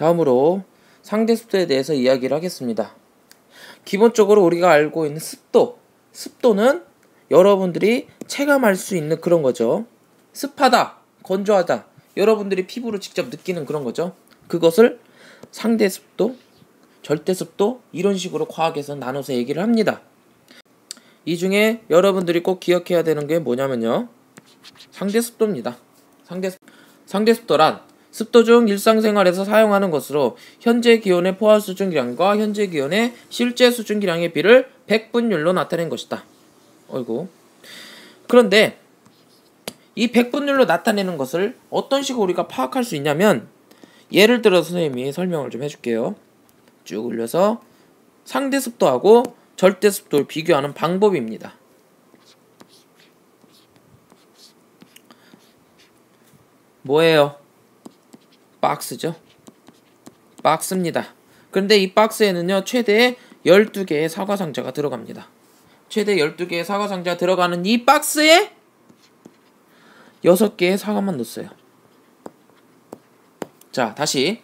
다음으로 상대 습도에 대해서 이야기를 하겠습니다. 기본적으로 우리가 알고 있는 습도는 여러분들이 체감할 수 있는 그런 거죠. 습하다, 건조하다, 여러분들이 피부로 직접 느끼는 그런 거죠. 그것을 상대 습도, 절대 습도 이런 식으로 과학에서 나눠서 얘기를 합니다. 이 중에 여러분들이 꼭 기억해야 되는 게 뭐냐면요, 상대 습도입니다. 상대 습도란 습도 중 일상생활에서 사용하는 것으로 현재 기온의 포화 수증기량과 현재 기온의 실제 수증기량의 비를 백분율로 나타낸 것이다. 그런데 이 백분율로 나타내는 것을 어떤 식으로 우리가 파악할 수 있냐면, 예를 들어 선생님이 설명을 좀 해줄게요. 쭉 올려서 상대 습도하고 절대 습도를 비교하는 방법입니다. 뭐예요? 박스죠. 박스입니다. 그런데 이 박스에는요, 최대 12개의 사과 상자가 들어갑니다. 최대 12개의 사과 상자가 들어가는 이 박스에 6개의 사과만 넣었어요. 자, 다시.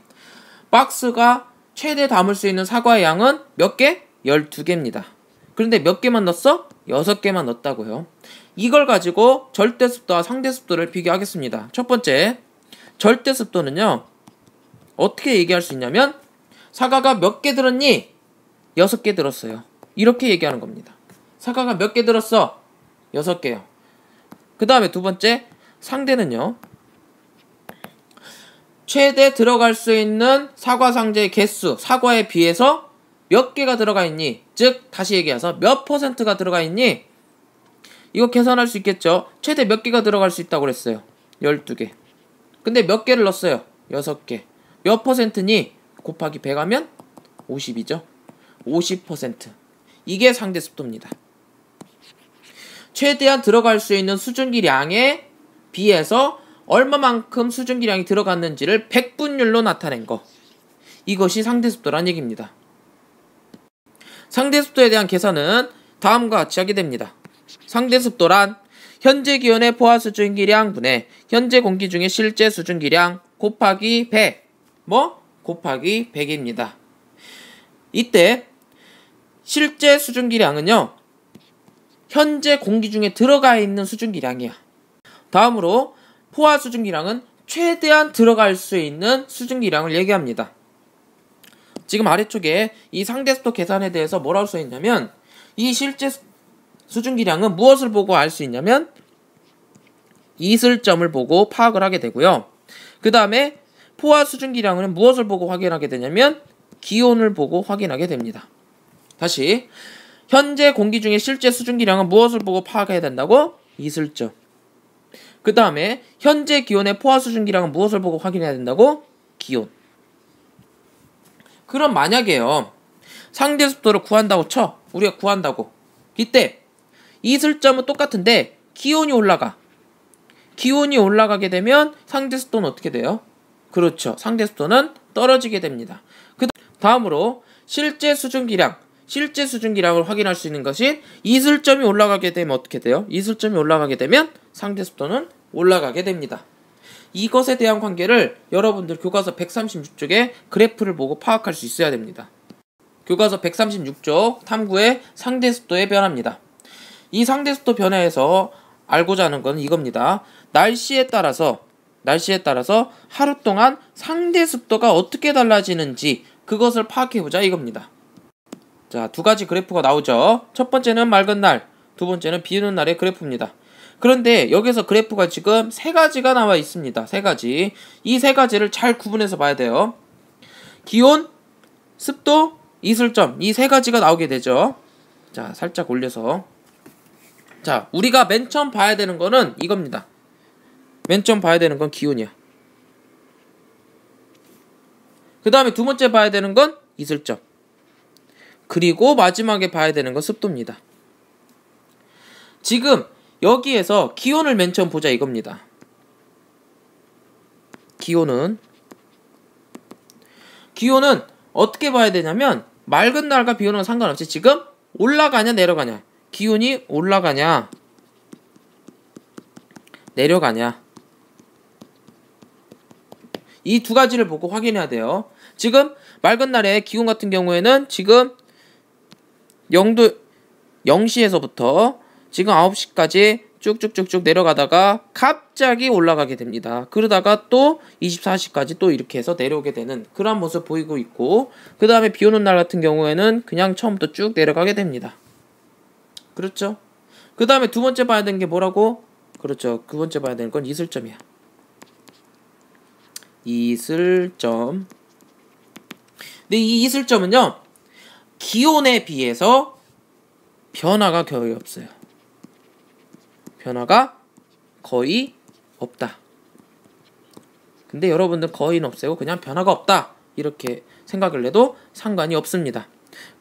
박스가 최대 담을 수 있는 사과의 양은 몇 개? 12개입니다. 그런데 몇 개만 넣었어? 6개만 넣었다고요. 이걸 가지고 절대 습도와 상대 습도를 비교하겠습니다. 첫 번째, 절대 습도는요, 어떻게 얘기할 수 있냐면, 사과가 몇 개 들었니? 6개 들었어요. 이렇게 얘기하는 겁니다. 사과가 몇 개 들었어? 6개요. 그 다음에 두 번째, 상대는요, 최대 들어갈 수 있는 사과 상자의 개수, 사과에 비해서 몇 개가 들어가 있니? 즉, 다시 얘기해서 몇 퍼센트가 들어가 있니? 이거 계산할 수 있겠죠? 최대 몇 개가 들어갈 수 있다고 그랬어요? 12개. 근데 몇 개를 넣었어요? 6개. 몇 퍼센트니? 곱하기 100 하면 50이죠. 50%. 이게 상대 습도입니다. 최대한 들어갈 수 있는 수증기량에 비해서 얼마만큼 수증기량이 들어갔는지를 백분율로 나타낸 거. 이것이 상대 습도란 얘기입니다. 상대 습도에 대한 계산은 다음과 같이 하게 됩니다. 상대 습도란 현재 기온의 포화 수증기량 분의 현재 공기 중의 실제 수증기량 곱하기 100. 곱하기 100입니다. 이때 실제 수증기량은요, 현재 공기 중에 들어가 있는 수증기량이야. 다음으로 포화 수증기량은 최대한 들어갈 수 있는 수증기량을 얘기합니다. 지금 아래쪽에 이 상대 습도 계산에 대해서 뭐라고 써 있냐면, 이 실제 수증기량은 무엇을 보고 알 수 있냐면, 이슬점을 보고 파악을 하게 되고요. 그 다음에 포화 수증기량은 무엇을 보고 확인하게 되냐면, 기온을 보고 확인하게 됩니다. 다시, 현재 공기 중에 실제 수증기량은 무엇을 보고 파악해야 된다고? 이슬점. 그 다음에 현재 기온의 포화 수증기량은 무엇을 보고 확인해야 된다고? 기온. 그럼 만약에요, 상대 습도를 구한다고 쳐. 우리가 구한다고. 이때 이슬점은 똑같은데 기온이 올라가. 기온이 올라가게 되면 상대 습도는 어떻게 돼요? 그렇죠. 상대 습도는 떨어지게 됩니다. 다음으로 실제 수증기량을 확인할 수 있는 것이 이슬점이 올라가게 되면 어떻게 돼요? 이슬점이 올라가게 되면 상대 습도는 올라가게 됩니다. 이것에 대한 관계를 여러분들 교과서 136쪽에 그래프를 보고 파악할 수 있어야 됩니다. 교과서 136쪽 탐구의 상대 습도의 변화입니다. 이 상대 습도 변화에서 알고자 하는 건 이겁니다. 날씨에 따라서 하루 동안 상대 습도가 어떻게 달라지는지 그것을 파악해보자 이겁니다. 자, 두 가지 그래프가 나오죠. 첫 번째는 맑은 날, 두 번째는 비 오는 날의 그래프입니다. 그런데 여기서 그래프가 지금 세 가지가 나와 있습니다. 세 가지. 이 세 가지를 잘 구분해서 봐야 돼요. 기온, 습도, 이슬점, 이 세 가지가 나오게 되죠. 자, 살짝 올려서. 자, 우리가 맨 처음 봐야 되는 거는 이겁니다. 맨 처음 봐야 되는 건 기온이야. 그 다음에 두 번째 봐야 되는 건 이슬점. 그리고 마지막에 봐야 되는 건 습도입니다. 지금 여기에서 기온을 맨 처음 보자 이겁니다. 기온은 어떻게 봐야 되냐면, 맑은 날과 비 오는 건 상관없이 지금 올라가냐 내려가냐, 기온이 올라가냐 내려가냐, 이 두 가지를 보고 확인해야 돼요. 지금 맑은 날의 기온 같은 경우에는 지금 0시에서부터 지금 9시까지 쭉쭉쭉쭉 내려가다가 갑자기 올라가게 됩니다. 그러다가 또 24시까지 또 이렇게 해서 내려오게 되는 그런 모습 보이고 있고, 그 다음에 비 오는 날 같은 경우에는 그냥 처음부터 쭉 내려가게 됩니다. 그렇죠? 그 다음에 두 번째 봐야 되는 게 뭐라고? 그렇죠. 두 번째 봐야 되는 건 이슬점이야. 이슬점. 근데 이 이슬점은요, 기온에 비해서 변화가 거의 없어요. 변화가 거의 없다. 근데 여러분들 거의는 없애고 그냥 변화가 없다 이렇게 생각을 해도 상관이 없습니다.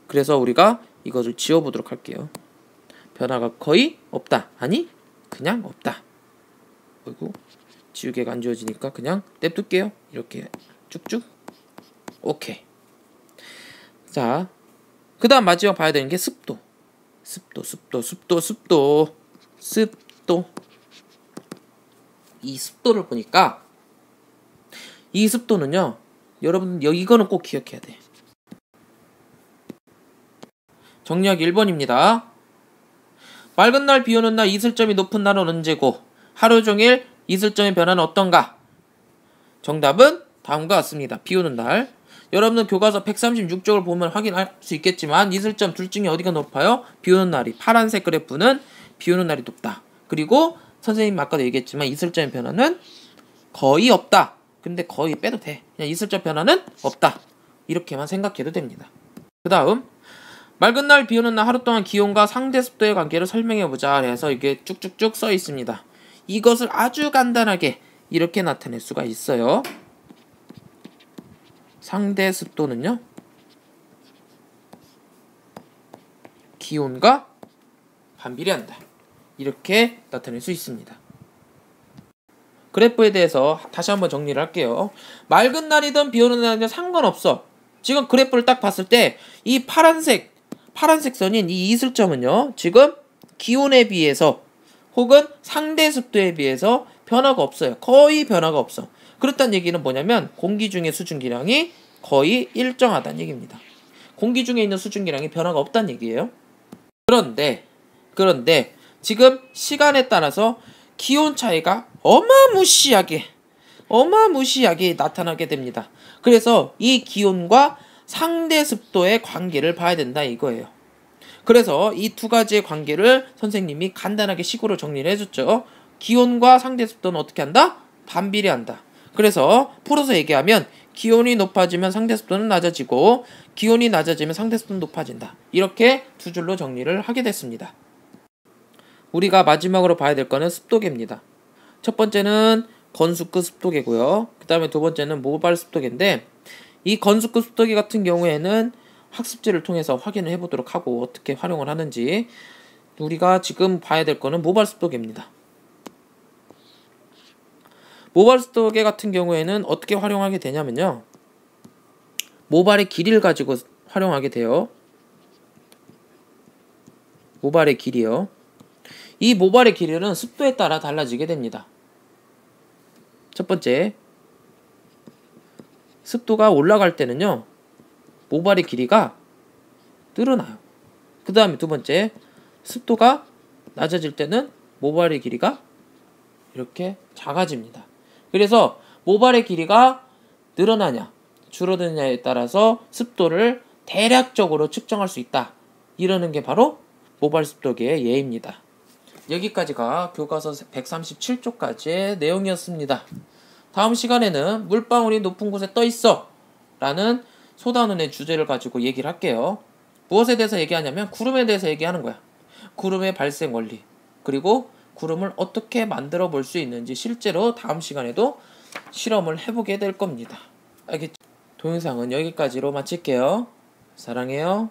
그래서 우리가 이것을 지워보도록 할게요. 변화가 거의 없다. 아니 그냥 없다. 그리고 지우개가 안 지워지니까 그냥 냅둘게요. 이렇게 쭉쭉. 오케이. 자, 그 다음 마지막 봐야 되는 게 습도. 습도. 이 습도를 보니까 이 습도는요, 여러분 이거는 꼭 기억해야 돼. 정리하기 1번입니다. 맑은 날, 비 오는 날, 이슬점이 높은 날은 언제고 하루 종일 이슬점의 변화는 어떤가? 정답은 다음과 같습니다. 비 오는 날. 여러분은 교과서 136쪽을 보면 확인할 수 있겠지만 이슬점 둘 중에 어디가 높아요? 비 오는 날이. 파란색 그래프는 비 오는 날이 높다. 그리고 선생님 아까도 얘기했지만 이슬점의 변화는 거의 없다. 근데 거의 빼도 돼. 그냥 이슬점 변화는 없다. 이렇게만 생각해도 됩니다. 그 다음 맑은 날, 비 오는 날 하루 동안 기온과 상대 습도의 관계를 설명해보자. 그래서 이게 쭉쭉쭉 써 있습니다. 이것을 아주 간단하게 이렇게 나타낼 수가 있어요. 상대 습도는요, 기온과 반비례한다. 이렇게 나타낼 수 있습니다. 그래프에 대해서 다시 한번 정리를 할게요. 맑은 날이든 비 오는 날이든 상관없어. 지금 그래프를 딱 봤을 때 이 파란색 선인 이 이슬점은요, 지금 기온에 비해서 혹은 상대 습도에 비해서 변화가 없어요. 거의 변화가 없어. 그렇다는 얘기는 뭐냐면 공기 중의 수증기량이 거의 일정하다는 얘기입니다. 공기 중에 있는 수증기량이 변화가 없다는 얘기예요. 그런데 지금 시간에 따라서 기온 차이가 어마무시하게 나타나게 됩니다. 그래서 이 기온과 상대 습도의 관계를 봐야 된다 이거예요. 그래서 이 두 가지의 관계를 선생님이 간단하게 식으로 정리를 해줬죠. 기온과 상대 습도는 어떻게 한다? 반비례한다. 그래서 풀어서 얘기하면 기온이 높아지면 상대 습도는 낮아지고 기온이 낮아지면 상대 습도는 높아진다. 이렇게 두 줄로 정리를 하게 됐습니다. 우리가 마지막으로 봐야 될 거는 습도계입니다. 첫 번째는 건수급 습도계고요. 그 다음에 두 번째는 모발 습도계인데, 이 건수급 습도계 같은 경우에는 학습지를 통해서 확인을 해보도록 하고 어떻게 활용을 하는지, 우리가 지금 봐야 될 거는 모발 습도계입니다. 모발 습도계 같은 경우에는 어떻게 활용하게 되냐면요, 모발의 길이를 가지고 활용하게 돼요. 모발의 길이요. 이 모발의 길이는 습도에 따라 달라지게 됩니다. 첫 번째, 습도가 올라갈 때는요, 모발의 길이가 늘어나요. 그 다음에 두 번째, 습도가 낮아질 때는 모발의 길이가 이렇게 작아집니다. 그래서 모발의 길이가 늘어나냐 줄어드느냐에 따라서 습도를 대략적으로 측정할 수 있다. 이러는 게 바로 모발 습도계의 예입니다. 여기까지가 교과서 137쪽까지의 내용이었습니다. 다음 시간에는 물방울이 높은 곳에 떠 있어 라는 소단원의 주제를 가지고 얘기를 할게요. 무엇에 대해서 얘기하냐면 구름에 대해서 얘기하는 거야. 구름의 발생 원리, 그리고 구름을 어떻게 만들어 볼 수 있는지 실제로 다음 시간에도 실험을 해보게 될 겁니다. 알겠죠? 동영상은 여기까지로 마칠게요. 사랑해요.